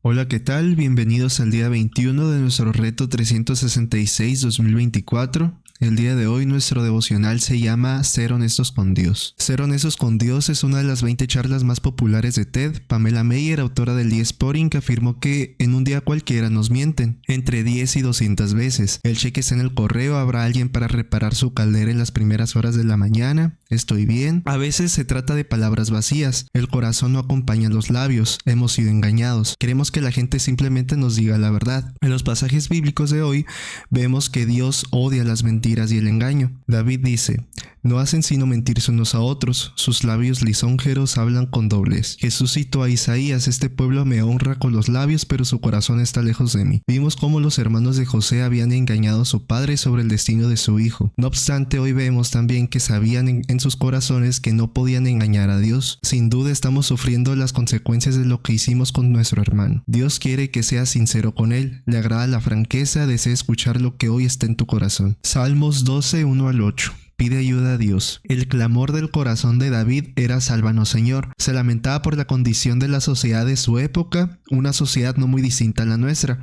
Hola, ¿qué tal? Bienvenidos al día 21 de nuestro reto 366-2024. El día de hoy nuestro devocional se llama Ser honestos con Dios. Ser honestos con Dios es una de las 20 charlas más populares de TED. Pamela Meyer, autora del The-Spotting, afirmó que en un día cualquiera nos mienten, entre 10 y 200 veces. El cheque está en el correo, habrá alguien para reparar su caldera en las primeras horas de la mañana, estoy bien. A veces se trata de palabras vacías, el corazón no acompaña los labios, hemos sido engañados. Queremos que la gente simplemente nos diga la verdad. En los pasajes bíblicos de hoy vemos que Dios odia las mentiras y el engaño. David dice: no hacen sino mentirse unos a otros, sus labios lisonjeros hablan con doblez. Jesús citó a Isaías: este pueblo me honra con los labios, pero su corazón está lejos de mí. Vimos cómo los hermanos de José habían engañado a su padre sobre el destino de su hijo. No obstante, hoy vemos también que sabían en sus corazones que no podían engañar a Dios. Sin duda estamos sufriendo las consecuencias de lo que hicimos con nuestro hermano. Dios quiere que seas sincero con él, le agrada la franqueza, desea escuchar lo que hoy está en tu corazón. Salmos 12, 1 al 8. Pide ayuda a Dios. El clamor del corazón de David era: sálvanos, Señor. Se lamentaba por la condición de la sociedad de su época, una sociedad no muy distinta a la nuestra.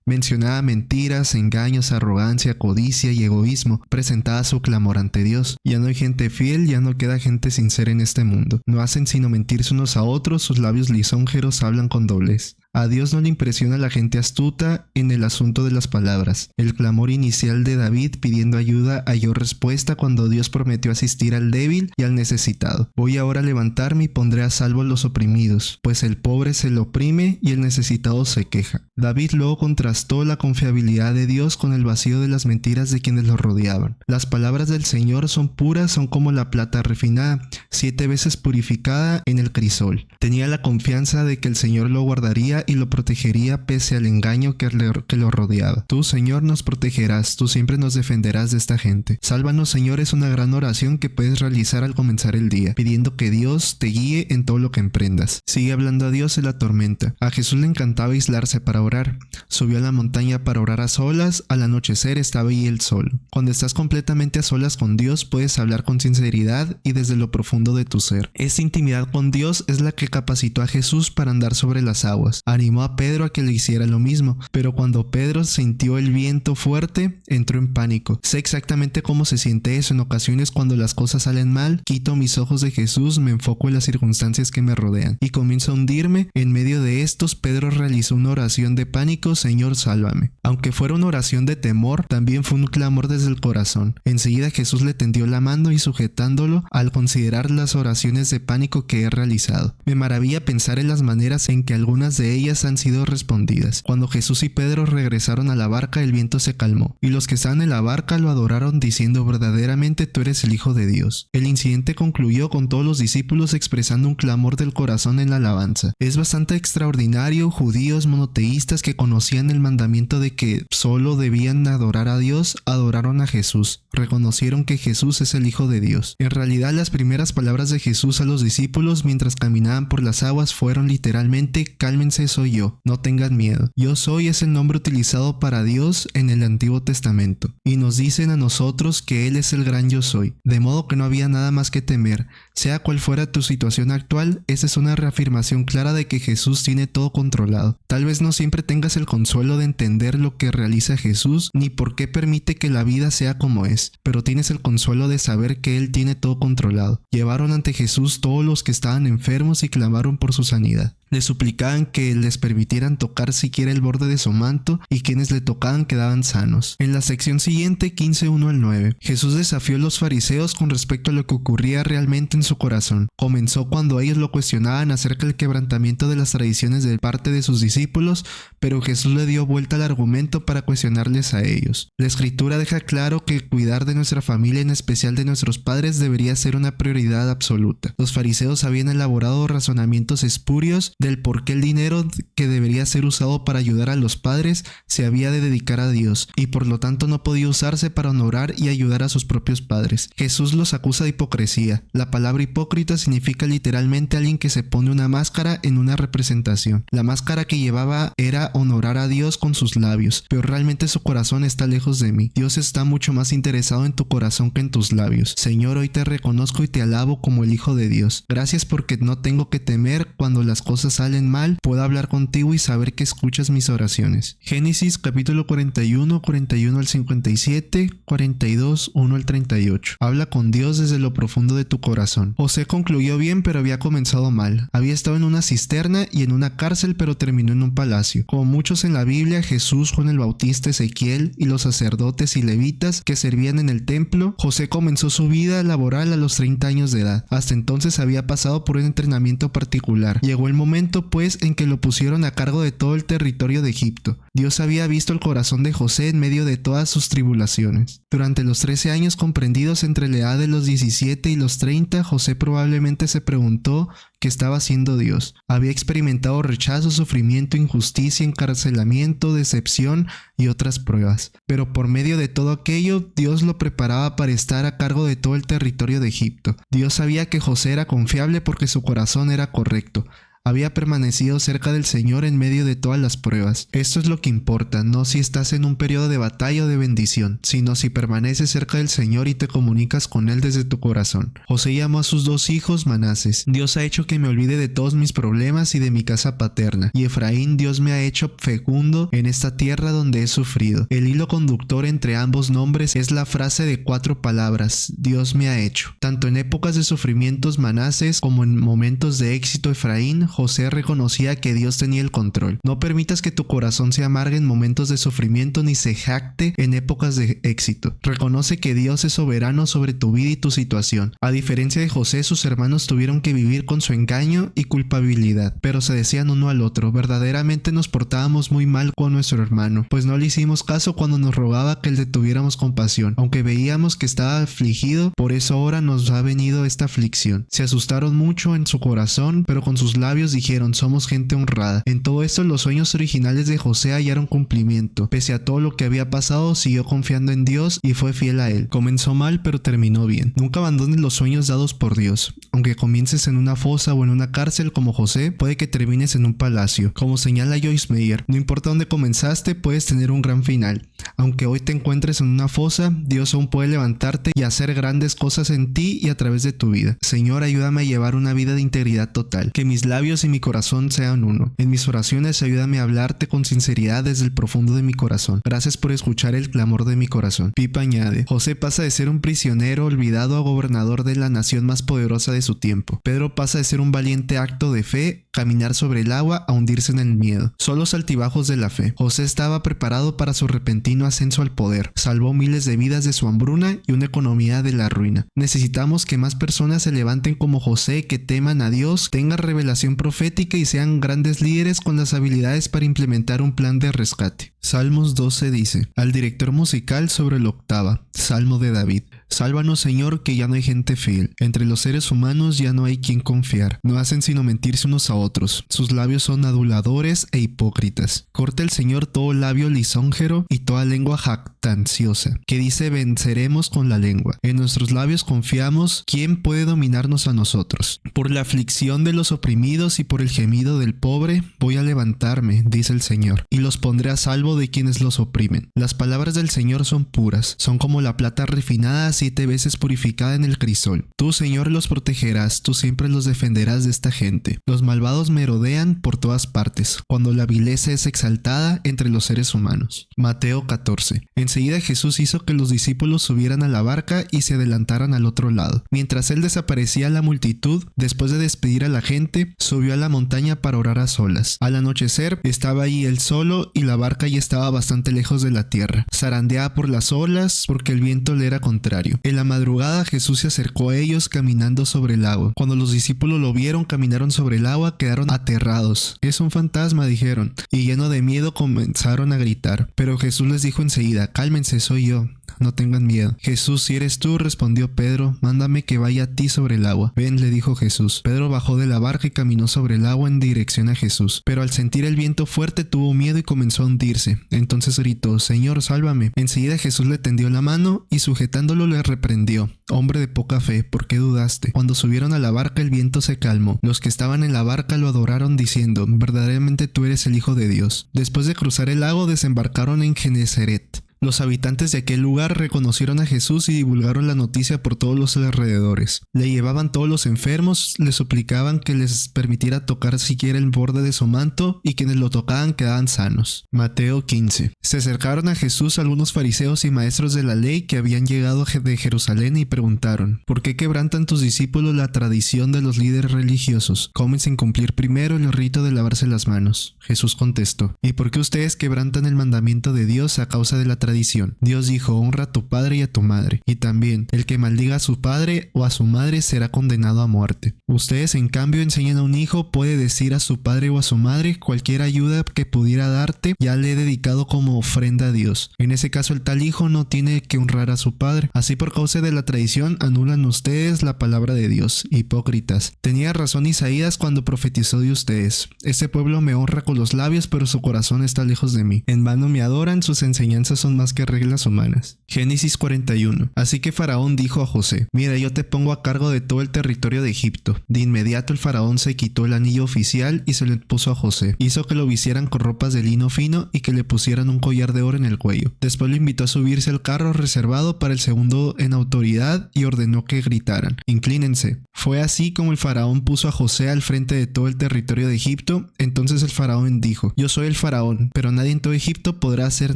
Mencionaba mentiras, engaños, arrogancia, codicia y egoísmo. Presentaba su clamor ante Dios. Ya no hay gente fiel, ya no queda gente sincera en este mundo. No hacen sino mentirse unos a otros, sus labios lisonjeros hablan con doblez. A Dios no le impresiona la gente astuta en el asunto de las palabras. El clamor inicial de David pidiendo ayuda halló respuesta cuando Dios prometió asistir al débil y al necesitado. Voy ahora a levantarme y pondré a salvo a los oprimidos, pues el pobre se lo oprime y el necesitado se queja. David luego contrastó la confiabilidad de Dios con el vacío de las mentiras de quienes lo rodeaban. Las palabras del Señor son puras, son como la plata refinada, 7 veces purificada en el crisol. Tenía la confianza de que el Señor lo guardaría y lo protegería pese al engaño que lo rodeaba. Tú, Señor, nos protegerás, tú siempre nos defenderás de esta gente. Sálvanos, Señor, es una gran oración que puedes realizar al comenzar el día, pidiendo que Dios te guíe en todo lo que emprendas. Sigue hablando a Dios en la tormenta. A Jesús le encantaba aislarse para orar. Subió a la montaña para orar a solas, al anochecer estaba ahí él solo. Cuando estás completamente a solas con Dios, puedes hablar con sinceridad y desde lo profundo de tu ser. Esta intimidad con Dios es la que capacitó a Jesús para andar sobre las aguas. Animó a Pedro a que le hiciera lo mismo, pero cuando Pedro sintió el viento fuerte, entró en pánico. Sé exactamente cómo se siente eso. En ocasiones, cuando las cosas salen mal, quito mis ojos de Jesús, me enfoco en las circunstancias que me rodean y comienzo a hundirme. En medio de estos, Pedro realizó una oración de pánico: Señor, sálvame. Aunque fuera una oración de temor, también fue un clamor desde el corazón. Enseguida Jesús le tendió la mano y sujetándolo, al considerar las oraciones de pánico que he realizado, me maravilla pensar en las maneras en que algunas de ellas han sido respondidas. Cuando Jesús y Pedro regresaron a la barca, el viento se calmó, y los que estaban en la barca lo adoraron diciendo: verdaderamente tú eres el Hijo de Dios. El incidente concluyó con todos los discípulos expresando un clamor del corazón en la alabanza. Es bastante extraordinario. Judíos monoteístas que conocían el mandamiento de que solo debían adorar a Dios, adoraron a Jesús. Reconocieron que Jesús es el Hijo de Dios. En realidad, las primeras palabras de Jesús a los discípulos mientras caminaban por las aguas fueron literalmente: cálmense, soy yo, no tengan miedo. Yo soy es el nombre utilizado para Dios en el Antiguo Testamento, y nos dicen a nosotros que Él es el gran yo soy, de modo que no había nada más que temer. Sea cual fuera tu situación actual, esa es una reafirmación clara de que Jesús tiene todo controlado. Tal vez no siempre tengas el consuelo de entender lo que realiza Jesús, ni por qué permite que la vida sea como es, pero tienes el consuelo de saber que Él tiene todo controlado. Llevaron ante Jesús todos los que estaban enfermos y clamaron por su sanidad. Le suplicaban que les permitieran tocar siquiera el borde de su manto, y quienes le tocaban quedaban sanos. En la sección siguiente, 15:1 al 9, Jesús desafió a los fariseos con respecto a lo que ocurría realmente en su corazón. Comenzó cuando ellos lo cuestionaban acerca del quebrantamiento de las tradiciones de parte de sus discípulos, pero Jesús le dio vuelta al argumento para cuestionarles a ellos. La Escritura deja claro que el cuidar de nuestra familia, en especial de nuestros padres, debería ser una prioridad absoluta. Los fariseos habían elaborado razonamientos espurios del por qué el dinero que debería ser usado para ayudar a los padres se había de dedicar a Dios, y por lo tanto no podía usarse para honorar y ayudar a sus propios padres. Jesús los acusa de hipocresía. La palabra palabra hipócrita significa literalmente alguien que se pone una máscara en una representación. La máscara que llevaba era honorar a Dios con sus labios, pero realmente su corazón está lejos de mí. Dios está mucho más interesado en tu corazón que en tus labios. Señor, hoy te reconozco y te alabo como el Hijo de Dios. Gracias porque no tengo que temer cuando las cosas salen mal, puedo hablar contigo y saber que escuchas mis oraciones. Génesis capítulo 41, 41 al 57, 42, 1 al 38. Habla con Dios desde lo profundo de tu corazón. José concluyó bien, pero había comenzado mal. Había estado en una cisterna y en una cárcel, pero terminó en un palacio. Como muchos en la Biblia, Jesús, Juan el Bautista, Ezequiel y los sacerdotes y levitas que servían en el templo, José comenzó su vida laboral a los 30 años de edad. Hasta entonces había pasado por un entrenamiento particular. Llegó el momento, pues, en que lo pusieron a cargo de todo el territorio de Egipto. Dios había visto el corazón de José en medio de todas sus tribulaciones. Durante los 13 años comprendidos entre la edad de los 17 y los 30, José probablemente se preguntó qué estaba haciendo Dios. Había experimentado rechazo, sufrimiento, injusticia, encarcelamiento, decepción y otras pruebas. Pero por medio de todo aquello, Dios lo preparaba para estar a cargo de todo el territorio de Egipto. Dios sabía que José era confiable porque su corazón era correcto. Había permanecido cerca del Señor en medio de todas las pruebas. Esto es lo que importa, no si estás en un periodo de batalla o de bendición, sino si permaneces cerca del Señor y te comunicas con Él desde tu corazón. José llamó a sus 2 hijos Manases. Dios ha hecho que me olvide de todos mis problemas y de mi casa paterna. Y Efraín, Dios me ha hecho fecundo en esta tierra donde he sufrido. El hilo conductor entre ambos nombres es la frase de 4 palabras, Dios me ha hecho. Tanto en épocas de sufrimientos Manases como en momentos de éxito Efraín, José reconocía que Dios tenía el control. No permitas que tu corazón se amargue en momentos de sufrimiento ni se jacte en épocas de éxito. Reconoce que Dios es soberano sobre tu vida y tu situación. A diferencia de José, sus hermanos tuvieron que vivir con su engaño y culpabilidad, pero se decían uno al otro. Verdaderamente nos portábamos muy mal con nuestro hermano, pues no le hicimos caso cuando nos rogaba que le tuviéramos compasión. Aunque veíamos que estaba afligido, por eso ahora nos ha venido esta aflicción. Se asustaron mucho en su corazón, pero con sus labios dijeron, somos gente honrada. En todo esto los sueños originales de José hallaron cumplimiento. Pese a todo lo que había pasado, siguió confiando en Dios y fue fiel a Él. Comenzó mal, pero terminó bien. Nunca abandones los sueños dados por Dios. Aunque comiences en una fosa o en una cárcel como José, puede que termines en un palacio. Como señala Joyce Meyer, no importa dónde comenzaste, puedes tener un gran final. Aunque hoy te encuentres en una fosa, Dios aún puede levantarte y hacer grandes cosas en ti y a través de tu vida. Señor, ayúdame a llevar una vida de integridad total. Que mis labios y mi corazón sean uno. En mis oraciones ayúdame a hablarte con sinceridad desde el profundo de mi corazón. Gracias por escuchar el clamor de mi corazón. Pipa añade, José pasa de ser un prisionero olvidado a gobernador de la nación más poderosa de su tiempo. Pedro pasa de ser un valiente acto de fe, caminar sobre el agua, a hundirse en el miedo. Son los altibajos de la fe. José estaba preparado para su repentino ascenso al poder. Salvó miles de vidas de su hambruna y una economía de la ruina. Necesitamos que más personas se levanten como José, que teman a Dios, tengan revelación profética y sean grandes líderes con las habilidades para implementar un plan de rescate. Salmos 12 dice, al director musical sobre la octava, Salmo de David. Sálvanos, Señor, que ya no hay gente fiel. Entre los seres humanos ya no hay quien confiar. No hacen sino mentirse unos a otros. Sus labios son aduladores e hipócritas. Corta el Señor todo labio lisonjero y toda lengua jactanciosa, que dice venceremos con la lengua. En nuestros labios confiamos. ¿Quién puede dominarnos a nosotros? Por la aflicción de los oprimidos y por el gemido del pobre, voy a levantarme, dice el Señor, y los pondré a salvo de quienes los oprimen. Las palabras del Señor son puras, son como la plata refinada 7 veces purificada en el crisol. Tú, Señor, los protegerás, tú siempre los defenderás de esta gente. Los malvados merodean por todas partes, cuando la vileza es exaltada entre los seres humanos. Mateo 14. Enseguida Jesús hizo que los discípulos subieran a la barca y se adelantaran al otro lado. Mientras él desaparecía la multitud, después de despedir a la gente, subió a la montaña para orar a solas. Al anochecer, estaba ahí él solo y la barca ya estaba bastante lejos de la tierra. Zarandeaba por las olas porque el viento le era contrario. En la madrugada Jesús se acercó a ellos caminando sobre el agua. Cuando los discípulos lo vieron, caminaron sobre el agua, quedaron aterrados. Es un fantasma, dijeron, y lleno de miedo comenzaron a gritar. Pero Jesús les dijo enseguida, cálmense, soy yo. No tengan miedo. Jesús, si eres tú, respondió Pedro, mándame que vaya a ti sobre el agua. Ven, le dijo Jesús. Pedro bajó de la barca y caminó sobre el agua en dirección a Jesús. Pero al sentir el viento fuerte tuvo miedo y comenzó a hundirse. Entonces gritó, Señor, sálvame. Enseguida Jesús le tendió la mano y sujetándolo le reprendió: hombre de poca fe, ¿por qué dudaste? Cuando subieron a la barca el viento se calmó. Los que estaban en la barca lo adoraron diciendo: verdaderamente tú eres el Hijo de Dios. Después de cruzar el lago desembarcaron en Genesaret. Los habitantes de aquel lugar reconocieron a Jesús y divulgaron la noticia por todos los alrededores. Le llevaban todos los enfermos, le suplicaban que les permitiera tocar siquiera el borde de su manto, y quienes lo tocaban quedaban sanos. Mateo 15. Se acercaron a Jesús algunos fariseos y maestros de la ley que habían llegado de Jerusalén y preguntaron: ¿por qué quebrantan tus discípulos la tradición de los líderes religiosos? Comen sin cumplir primero el rito de lavarse las manos. Jesús contestó: ¿y por qué ustedes quebrantan el mandamiento de Dios a causa de la tradición? Dios dijo: honra a tu padre y a tu madre. Y también: el que maldiga a su padre o a su madre será condenado a muerte. Ustedes en cambio enseñan a un hijo, puede decir a su padre o a su madre: cualquier ayuda que pudiera darte ya le he dedicado como ofrenda a Dios. En ese caso el tal hijo no tiene que honrar a su padre. Así, por causa de la tradición anulan ustedes la palabra de Dios. Hipócritas. Tenía razón Isaías cuando profetizó de ustedes: este pueblo me honra con los labios, pero su corazón está lejos de mí. En vano me adoran, sus enseñanzas son más que reglas humanas. Génesis 41. Así que Faraón dijo a José: mira, yo te pongo a cargo de todo el territorio de Egipto. De inmediato el faraón se quitó el anillo oficial y se le puso a José. Hizo que lo vistieran con ropas de lino fino y que le pusieran un collar de oro en el cuello. Después lo invitó a subirse al carro reservado para el segundo en autoridad y ordenó que gritaran: inclínense. Fue así como el faraón puso a José al frente de todo el territorio de Egipto. Entonces el faraón dijo: yo soy el faraón, pero nadie en todo Egipto podrá hacer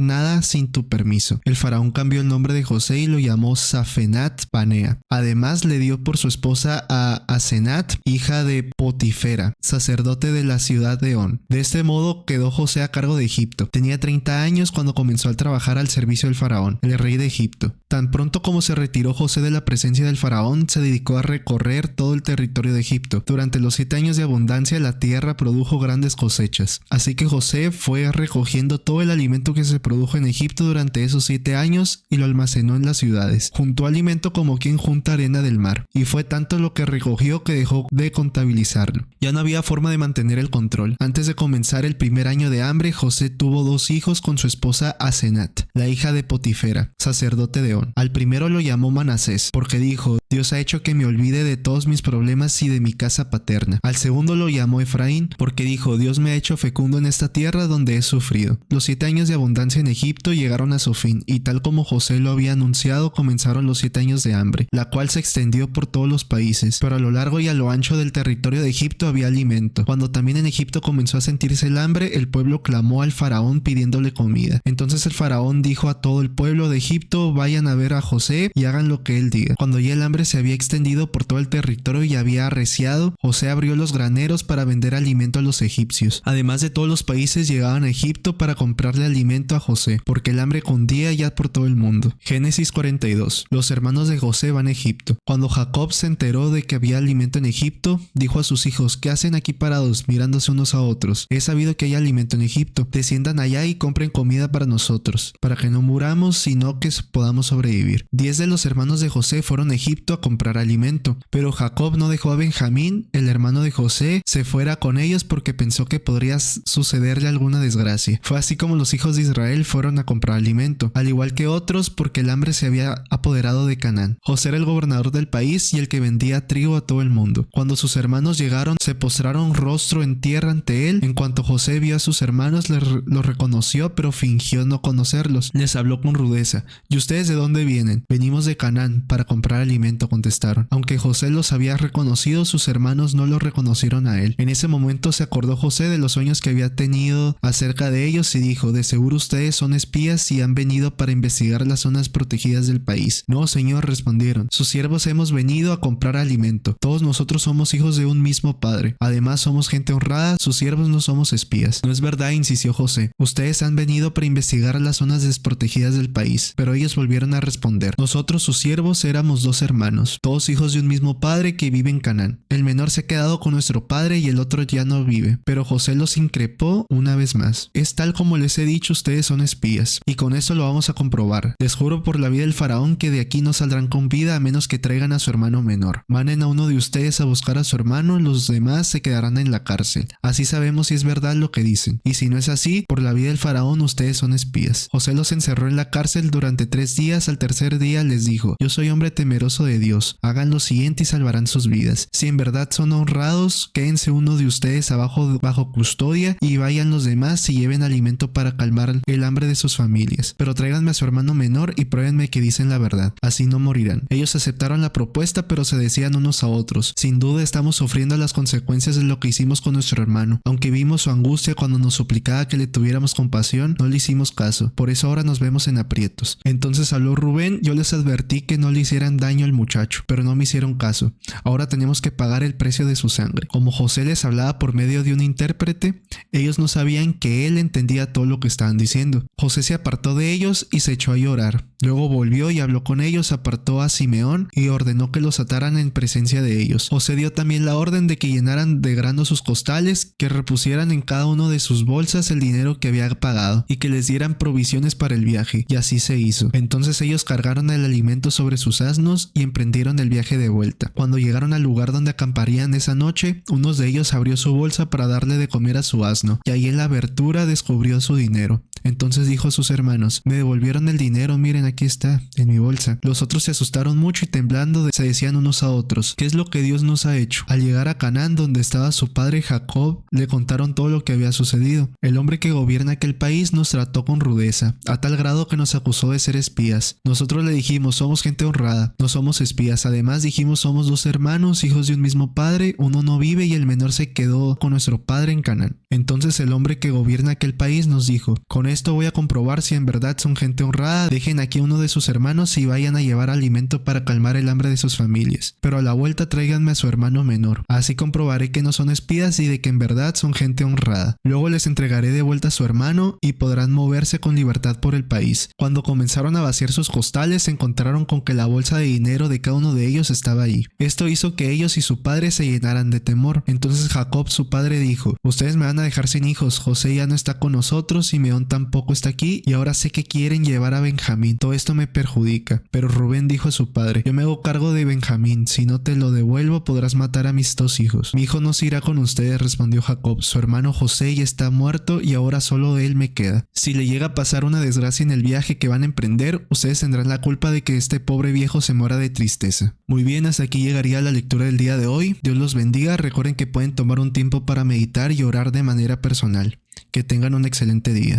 nada sin tu permiso. El faraón cambió el nombre de José y lo llamó Safenat Panea. Además le dio por su esposa a Asenat, hija de Potifera, sacerdote de la ciudad de On. De este modo quedó José a cargo de Egipto. Tenía 30 años cuando comenzó a trabajar al servicio del faraón, el rey de Egipto. Tan pronto como se retiró José de la presencia del faraón, se dedicó a recorrer todo el territorio de Egipto. Durante los 7 años de abundancia, la tierra produjo grandes cosechas. Así que José fue recogiendo todo el alimento que se produjo en Egipto durante esos 7 años y lo almacenó en las ciudades. Juntó alimento como quien junta arena del mar, y fue tanto lo que recogió que dejó de contabilizarlo. Ya no había forma de mantener el control. Antes de comenzar el primer año de hambre, José tuvo 2 hijos con su esposa Asenat, la hija de Potifera, sacerdote de On. Al primero lo llamó Manasés, porque dijo: Dios ha hecho que me olvide de todos mis problemas y de mi casa paterna. Al segundo lo llamó Efraín, porque dijo: Dios me ha hecho fecundo en esta tierra donde he sufrido. Los 7 años de abundancia en Egipto llegaron a su fin, y tal como José lo había anunciado, comenzaron los 7 años de hambre, la cual se extendió por todos los países. Pero a lo largo y a lo ancho del territorio de Egipto había alimento. Cuando también en Egipto comenzó a sentirse el hambre, el pueblo clamó al faraón pidiéndole comida. Entonces el faraón dijo a todo el pueblo de Egipto: vayan a ver a José y hagan lo que él diga. Cuando ya el hambre se había extendido por todo el territorio y había arreciado, José abrió los graneros para vender alimento a los egipcios. Además de todos los países llegaban a Egipto para comprarle alimento a José, porque el hambre cundía ya por todo el mundo. Génesis 42. Los hermanos de José van a Egipto. Cuando Jacob se enteró de que había alimento en Egipto, dijo a sus hijos: ¿qué hacen aquí parados mirándose unos a otros? He sabido que hay alimento en Egipto. Desciendan allá y compren comida para nosotros, para que no muramos, sino que podamos sobrevivir. 10 de los hermanos de José fueron a Egipto a comprar alimento, pero Jacob no dejó a Benjamín, el hermano de José, se fuera con ellos porque pensó que podría sucederle alguna desgracia. Fue así como los hijos de Israel fueron a comprar alimento, al igual que otros, porque el hambre se había apoderado de Canaán. José era el gobernador del país y el que vendía trigo a todo el mundo. Cuando sus hermanos llegaron, se postraron rostro en tierra ante él. En cuanto José vio a sus hermanos, los reconoció, pero fingió no conocerlos. Les habló con rudeza: ¿y ustedes de dónde vienen? Venimos de Canaán para comprar alimento, contestaron. Aunque José los había reconocido, sus hermanos no lo reconocieron a él. En ese momento se acordó José de los sueños que había tenido acerca de ellos y dijo: de seguro ustedes son espías y han venido para investigar las zonas protegidas del país. No, señor, respondieron. Sus siervos hemos venido a comprar alimento. Todos nosotros somos hijos de un mismo padre. Además, somos gente honrada. Sus siervos no somos espías. No es verdad, insistió José. Ustedes han venido para investigar las zonas desprotegidas del país. Pero ellos volvieron a responder: nosotros, sus siervos, éramos 2 hermanos, todos hijos de un mismo padre que vive en Canaán. El menor se ha quedado con nuestro padre y el otro ya no vive. Pero José los increpó una vez más: es tal como les he dicho, ustedes son espías. Y con eso lo vamos a comprobar. Les juro por la vida del faraón que de aquí no saldrán con vida a menos que traigan a su hermano menor. Manden a uno de ustedes a buscar a su hermano, los demás se quedarán en la cárcel. Así sabemos si es verdad lo que dicen. Y si no es así, por la vida del faraón ustedes son espías. José los encerró en la cárcel durante 3 días al tercer día les dijo: yo soy hombre temeroso de Dios, hagan lo siguiente y salvarán sus vidas. Si en verdad son honrados, quédense uno de ustedes bajo custodia y vayan los demás y lleven alimento para calmar el hambre de sus familias. Pero tráiganme a su hermano menor y pruébenme que dicen la verdad, así no morirán. Ellos aceptaron la propuesta, pero se decían unos a otros: sin duda estamos sufriendo las consecuencias de lo que hicimos con nuestro hermano. Aunque vimos su angustia cuando nos suplicaba que le tuviéramos compasión, no le hicimos caso. Por eso ahora nos vemos en aprietos. Entonces habló Rubén: yo les advertí que no le hicieran daño al muchacho, pero no me hicieron caso. Ahora tenemos que pagar el precio de su sangre. Como José les hablaba por medio de un intérprete, ellos no sabían que él entendía todo lo que estaban diciendo. José se apartó de ellos y se echó a llorar. Luego volvió y habló con ellos, apartó a Simeón y ordenó que los ataran en presencia de ellos. José dio también la orden de que llenaran de grano sus costales, que repusieran en cada uno de sus bolsas el dinero que había pagado y que les dieran provisiones para el viaje, y así se hizo. Entonces ellos cargaron el alimento sobre sus asnos y emprendieron el viaje de vuelta. Cuando llegaron al lugar donde acamparían esa noche, uno de ellos abrió su bolsa para darle de comer a su asno, y ahí en la abertura descubrió su dinero. Entonces dijo a sus hermanos: me devolvieron el dinero, miren, aquí está, en mi bolsa. Los otros se asustaron mucho y temblando se decían unos a otros: ¿qué es lo que Dios nos ha hecho? Al llegar a Canaán, donde estaba su padre Jacob, le contaron todo lo que había sucedido. El hombre que gobierna aquel país nos trató con rudeza, a tal grado que nos acusó de ser espías. Nosotros le dijimos: somos gente honrada, no somos espías. Además dijimos: somos dos hermanos, hijos de un mismo padre, uno no vive y el menor se quedó con nuestro padre en Canaán. Entonces el hombre que gobierna aquel país nos dijo: con esto voy a comprobar si en verdad son gente honrada. Dejen aquí a uno de sus hermanos y vayan a llevar alimento para calmar el hambre de sus familias. Pero a la vuelta tráiganme a su hermano menor. Así comprobaré que no son espías y de que en verdad son gente honrada. Luego les entregaré de vuelta a su hermano y podrán moverse con libertad por el país. Cuando comenzaron a vaciar sus costales, se encontraron con que la bolsa de dinero de cada uno de ellos estaba ahí. Esto hizo que ellos y su padre se llenaran de temor. Entonces Jacob, su padre, dijo: ustedes me van a dejar sin hijos. José ya no está con nosotros, Simeón tampoco está aquí, y ahora sé que quieren llevar a Benjamín. Todo esto me perjudica. Pero Rubén dijo a su padre: yo me hago cargo de Benjamín. Si no te lo devuelvo, podrás matar a mis dos hijos. Mi hijo no se irá con ustedes, respondió Jacob. Su hermano José ya está muerto y ahora solo él me queda. Si le llega a pasar una desgracia en el viaje que van a emprender, ustedes tendrán la culpa de que este pobre viejo se muera de tristeza. Muy bien, hasta aquí llegaría la lectura del día de hoy. Dios los bendiga. Recuerden que pueden tomar un tiempo para meditar y orar de manera personal. Que tengan un excelente día.